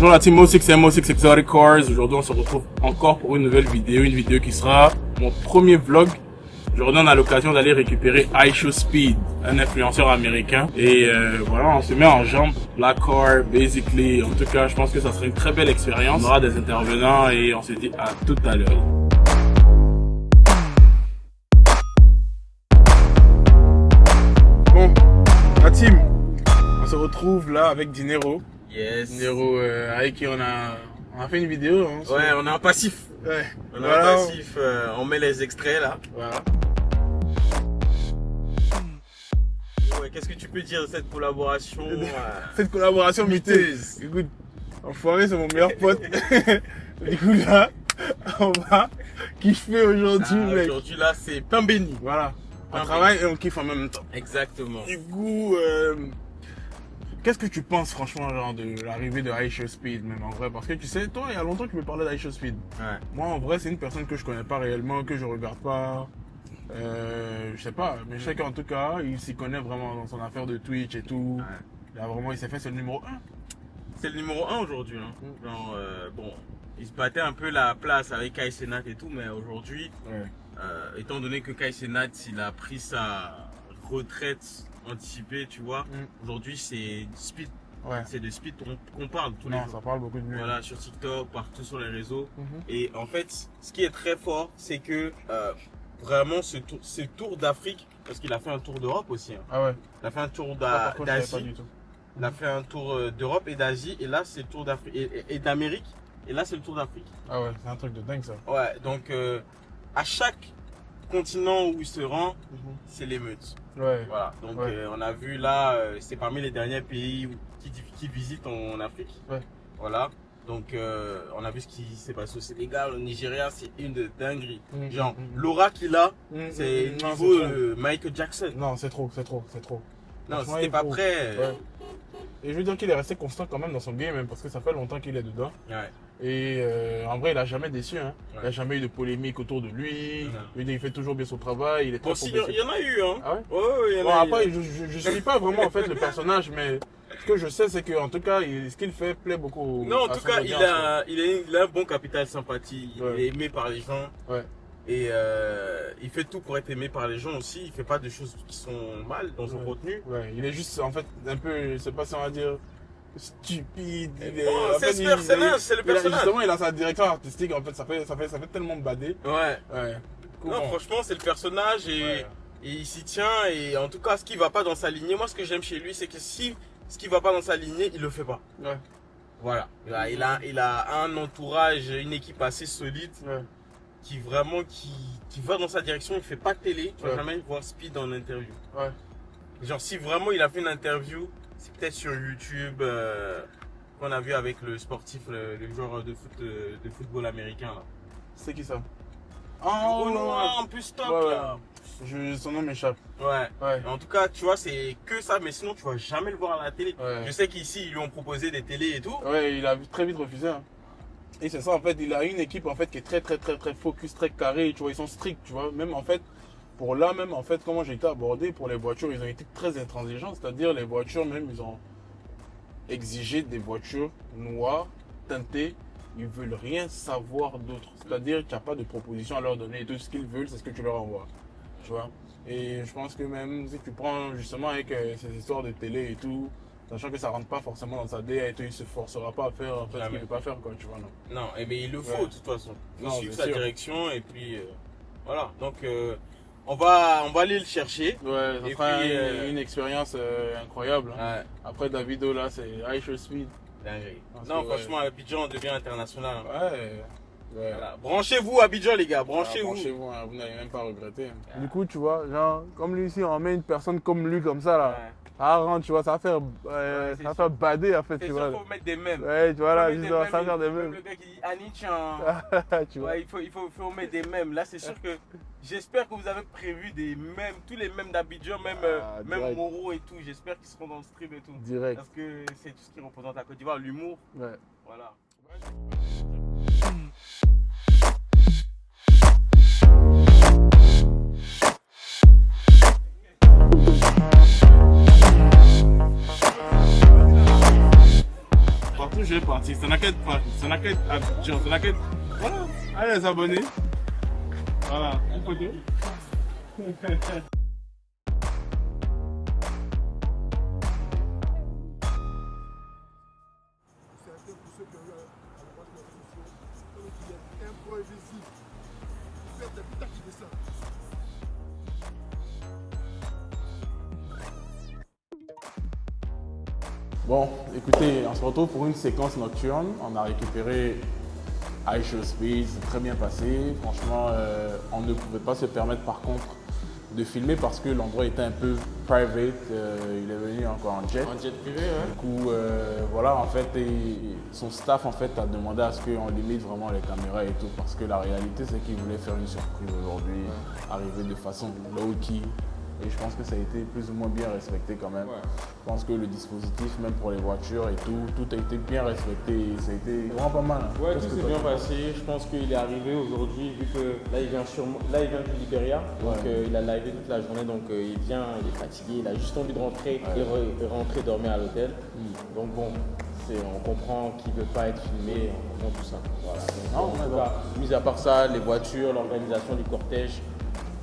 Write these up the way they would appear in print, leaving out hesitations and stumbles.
Bonjour la team Mo6M, Mo6 Exotic Cars. Aujourd'hui on se retrouve encore pour une nouvelle vidéo, qui sera mon premier vlog. Aujourd'hui on a l'occasion d'aller récupérer iShowSpeed, un influenceur américain. Et voilà, on se met en jambe, la car, basically. En tout cas, je pense que ça sera une très belle expérience. On aura des intervenants et on se dit à tout à l'heure. Bon, la team, on se retrouve là avec Dinero. Yes. Dinero, avec qui on a fait une vidéo. Hein, ouais, on est en passif. Ouais. On est en passif, on met les extraits là. Voilà. Ouais, qu'est-ce que tu peux dire de cette collaboration Cette collaboration miteuse. Écoute, Enfoiré, c'est mon meilleur pote. Du coup là, on va kiffer aujourd'hui, mec. Aujourd'hui là, c'est pain béni. Voilà. On travaille et on kiffe en même temps. Exactement. Du coup, qu'est-ce que tu penses franchement genre de l'arrivée de iShowSpeed même en vrai? Parce que tu sais, toi il y a longtemps que tu me parlais d'iShowSpeed. Ouais. Moi en vrai c'est une personne que je connais pas réellement, que je regarde pas. Je sais pas, mais je sais qu'en tout cas il s'y connaît vraiment dans son affaire de Twitch et tout. Ouais. Il s'est fait, c'est le numéro 1. C'est le numéro 1 aujourd'hui. Hein. Genre, bon, il se battait un peu la place avec Kai Cenat et tout, mais aujourd'hui, étant donné que Kai Cenat il a pris sa retraite anticipé, tu vois. Aujourd'hui, c'est Speed. Ouais. C'est de Speed qu'on parle tous les jours. Ça parle beaucoup de mieux. Voilà, sur TikTok, partout sur les réseaux. Et en fait, ce qui est très fort, c'est que vraiment ce tour d'Afrique, parce qu'il a fait un tour d'Europe aussi. Hein. Ah ouais. Il a fait un tour d'Asie. Il a fait un tour d'Europe et d'Asie. Et là, c'est le tour d'Afrique et d'Amérique. Et là, c'est le tour d'Afrique. Ah ouais, c'est un truc de dingue ça. Ouais, donc à chaque continent où il se rend, c'est l'émeute. Ouais. Voilà, donc on a vu là, c'est parmi les derniers pays qui visitent en Afrique. Ouais. Voilà, donc on a vu ce qui s'est passé au Sénégal, au Nigeria, c'est une de dingueries. Genre, l'aura qu'il a, c'est niveau Michael Jackson. Non, c'est trop. Non, si t'es pas prêt. Ouais. Et je veux dire qu'il est resté constant quand même dans son game, même parce que ça fait longtemps qu'il est dedans. Ouais. Et en vrai, il a jamais déçu. Hein. Ouais. Il n'a jamais eu de polémique autour de lui. Il fait toujours bien son travail. Il est très Il y en a eu, hein. Ah ouais? Ouais, il y en bon, a après, eu. je suis pas vraiment en fait le personnage, mais ce que je sais, c'est qu'en tout cas, ce qu'il fait plaît beaucoup. Non, en tout cas, il a un bon capital sympathie. Il est aimé par les gens. Ouais. Et il fait tout pour être aimé par les gens aussi. Il fait pas de choses qui sont mal dans son contenu. Ouais, il est juste en fait un peu, je sais pas si on va dire stupide. C'est le personnage. Justement, il a sa direction artistique. En fait, ça fait tellement badé. Ouais. Cool, non, franchement, c'est le personnage et il s'y tient. Et en tout cas, ce qui va pas dans sa lignée, moi, ce que j'aime chez lui, c'est que si ce qui va pas dans sa lignée, il le fait pas. Ouais. Voilà. Il a un entourage, une équipe assez solide. Ouais. Qui vraiment qui va dans sa direction, il fait pas de télé, tu vas jamais voir Speed en interview. Ouais. Genre si vraiment il a fait une interview, c'est peut-être sur YouTube qu'on a vu avec le sportif, le joueur de football américain là. C'est qui ça? Oh non, en plus top là. Son nom m'échappe. Ouais. En tout cas, tu vois, c'est que ça, mais sinon tu vas jamais le voir à la télé. Ouais. Je sais qu'ici ils lui ont proposé des télés et tout. Ouais, il a très vite refusé. Hein. Et c'est ça en fait, il a une équipe en fait qui est très focus, très carré, tu vois, ils sont stricts, tu vois, même en fait, comment j'ai été abordé pour les voitures, ils ont été très intransigeants, c'est-à-dire les voitures même, ils ont exigé des voitures noires, teintées, ils veulent rien savoir d'autre, c'est-à-dire qu'il n'y a pas de proposition à leur donner, et tout ce qu'ils veulent, c'est ce que tu leur envoies, tu vois. Et je pense que même si tu prends justement avec ces histoires de télé et tout, sachant que ça rentre pas forcément dans sa DA et tout, il se forcera pas à faire en fait, ce qu'il veut pas faire, quoi, tu vois, non. Non, mais il le faut de toute façon. Il faut suivre sa direction et puis voilà. Donc on va aller le chercher. Ouais, ça sera une expérience incroyable. Hein. Ouais. Après Davido là, c'est iShowSpeed. Non, franchement, Abidjan devient international. Hein. Ouais. Voilà. Branchez-vous Abidjan les gars, branchez-vous. Branchez-vous, hein, vous n'allez même pas regretter. Hein. Du coup, tu vois, genre comme lui ici, on met une personne comme lui comme ça là. Ah, rentre, tu vois, ça va faire bader en fait, tu vois. Il faut mettre des mèmes. Ouais, tu vois là, ça va faire des mèmes. Le gars qui dit Anichan. Tu vois. Ouais, il faut mettre des mèmes. Là, c'est sûr que j'espère que vous avez prévu des mèmes, tous les mèmes d'Abidjan, même Moro et tout. J'espère qu'ils seront dans le stream et tout. Direct. Parce que c'est tout ce qui représente la Côte d'Ivoire, l'humour. Ouais. Voilà. partout, je vais partir. Ça n'a qu'à être parti. Ça n'a qu'à être Abidjan. Ça n'a qu'à être. Voilà. Allez, les abonnés. Voilà. Une photo. Bon, écoutez, on se retrouve pour une séquence nocturne. On a récupéré iShow Speed, c'est très bien passé. Franchement, on ne pouvait pas se permettre par contre de filmer parce que l'endroit était un peu private. Il est venu encore en jet. En jet privé, ouais. Du coup, voilà, en fait, son staff en fait a demandé à ce qu'on limite vraiment les caméras et tout parce que la réalité c'est qu'il voulait faire une surprise aujourd'hui, arriver de façon low-key. Et je pense que ça a été plus ou moins bien respecté quand même. Ouais. Je pense que le dispositif, même pour les voitures et tout a été bien respecté et ça a été vraiment pas mal. Hein. Ouais, tout s'est bien passé. Je pense qu'il est arrivé aujourd'hui, vu que là il vient du Libéria. Donc il a livé toute la journée, donc il vient, il est fatigué, il a juste envie de rentrer et rentrer dormir à l'hôtel. Donc bon, on comprend qu'il ne veut pas être filmé, on comprend tout ça. Voilà. Donc, mis à part ça, les voitures, l'organisation du cortège,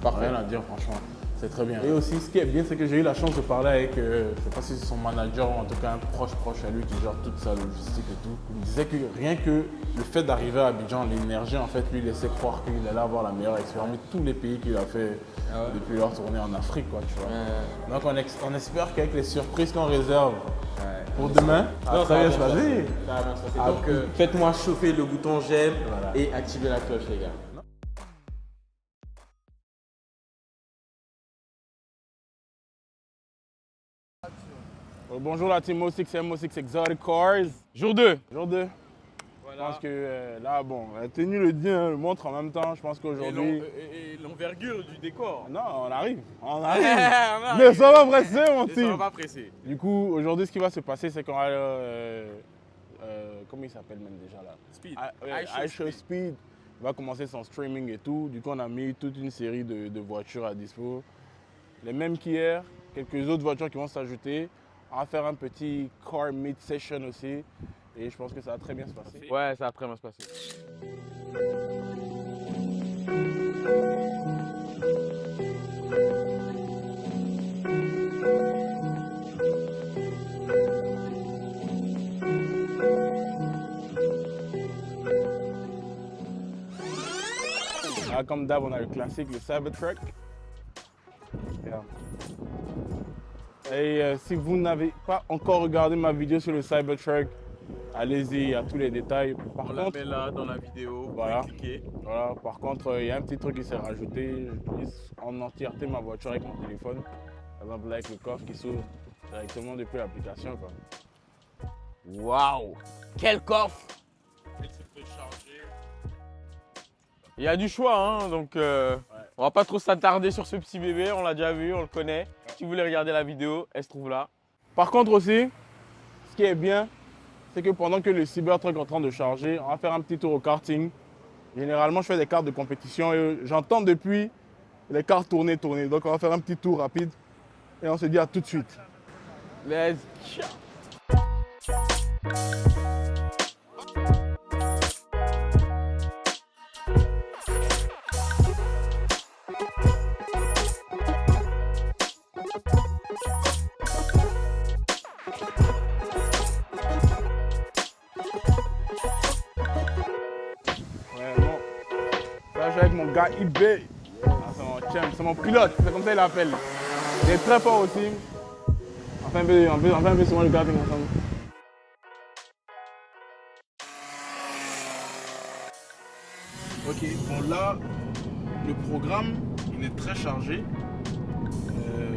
parfait. Rien à dire franchement. C'est très bien. Et aussi, ce qui est bien, c'est que j'ai eu la chance de parler avec, je ne sais pas si c'est son manager ou en tout cas un proche à lui qui gère toute sa logistique et tout. Il me disait que rien que le fait d'arriver à Abidjan, l'énergie en fait lui laissait croire qu'il allait avoir la meilleure expérience de tous les pays qu'il a fait depuis leur tournée en Afrique, quoi, tu vois. Donc on espère qu'avec les surprises qu'on réserve pour demain, ça va bien se passer. Donc faites-moi chauffer le bouton j'aime et activez la cloche, les gars. Bonjour la team O6M, O6 Exotic Cars. Jour 2. Voilà. Je pense que là, bon, la tenue le dit, hein, le montre en même temps. Je pense qu'aujourd'hui. Et l'envergure du décor. Non, on arrive. Mais ça va presser, mon team. Ça va pas presser. Du coup, aujourd'hui, ce qui va se passer, c'est qu'on va. Comment il s'appelle même déjà là? Speed. iShow Speed. Il va commencer son streaming et tout. Du coup, on a mis toute une série de voitures à dispo. Les mêmes qu'hier, quelques autres voitures qui vont s'ajouter. On va faire un petit car meet session aussi et je pense que ça va très bien se passer. Ouais, ça va très bien se passer. Là, comme d'hab, on a le classique, le Cybertruck. Yeah. Et si vous n'avez pas encore regardé ma vidéo sur le Cybertruck, allez-y, il y a tous les détails. On la met là dans la vidéo, voilà. vous pouvez cliquer. Voilà. Par contre, il y a un petit truc qui s'est rajouté. J'utilise en entièreté ma voiture avec mon téléphone. Par exemple, là, avec le coffre qui s'ouvre directement depuis l'application. Waouh! Quel coffre! Il y a du choix, hein, donc on va pas trop s'attarder sur ce petit bébé, on l'a déjà vu, on le connaît. Si vous voulez regarder la vidéo, elle se trouve là. Par contre aussi, ce qui est bien, c'est que pendant que le Cybertruck est en train de charger, on va faire un petit tour au karting. Généralement, je fais des cartes de compétition et j'entends depuis les cartes tourner. Donc on va faire un petit tour rapide et on se dit à tout de suite. Let's go! Je suis avec mon gars eBay. C'est mon champ, c'est mon pilote, c'est comme ça qu'il l'appelle. Il est très fort aussi. On fait un peu souvent le karting ensemble. Ok, bon là, le programme, il est très chargé.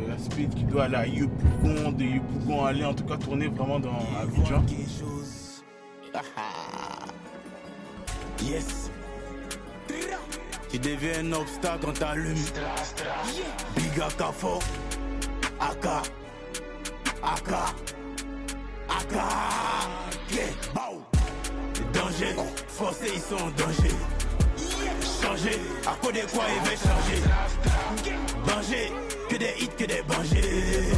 La Speed qui doit aller à Yopougon, de Yopougon aller en tout cas tourner vraiment dans Abidjan. Yes. Tu deviens un obstacle quand t'allumes. Biga Kafo. Aka. Bow. Danger. Forcés, ils sont en danger. Changer. À quoi de quoi il va changer. Banger. Que des hits, que des bangers.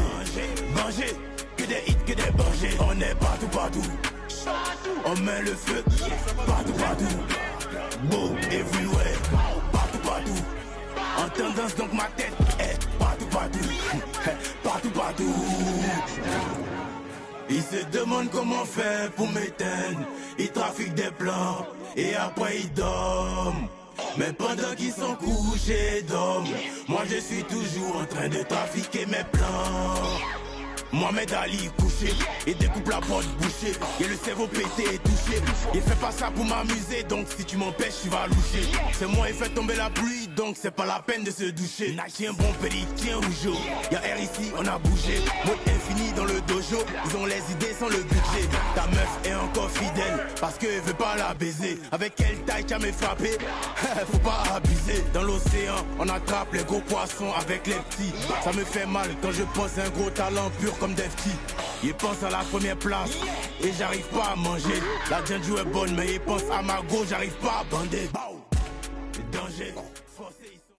Banger. Que des hits, que des bangers. On est partout. on met le feu. Partout, partout. Beau, everywhere. Partout, partout. En tendance donc ma tête est partout, partout. Partout, partout. Ils se demandent comment faire pour m'éteindre. Ils trafiquent des plans et après ils dorment. Mais pendant qu'ils sont couchés d'hommes, moi je suis toujours en train de trafiquer mes plans. Mohamed Ali couché, il découpe la porte bouchée. Et le cerveau pété et touché. Il fait pas ça pour m'amuser, donc si tu m'empêches, tu vas loucher. C'est moi, il fait tomber la pluie, donc c'est pas la peine de se doucher. Tiens bon pédi, tiens rougeau. Y'a air ici, on a bougé. Mode infini dans le dojo. Ils ont les idées sans le budget. Ta meuf est encore fidèle, parce qu'elle veut pas la baiser. Avec quelle taille tu as me frappé? Faut pas abuser. Dans l'océan, on attrape les gros poissons avec les petits. Ça me fait mal quand je pense à un gros talent pur comme Defty. Il pense à la première place et j'arrive pas à manger. La Django est bonne mais il pense à ma go, j'arrive pas à bander. Danger.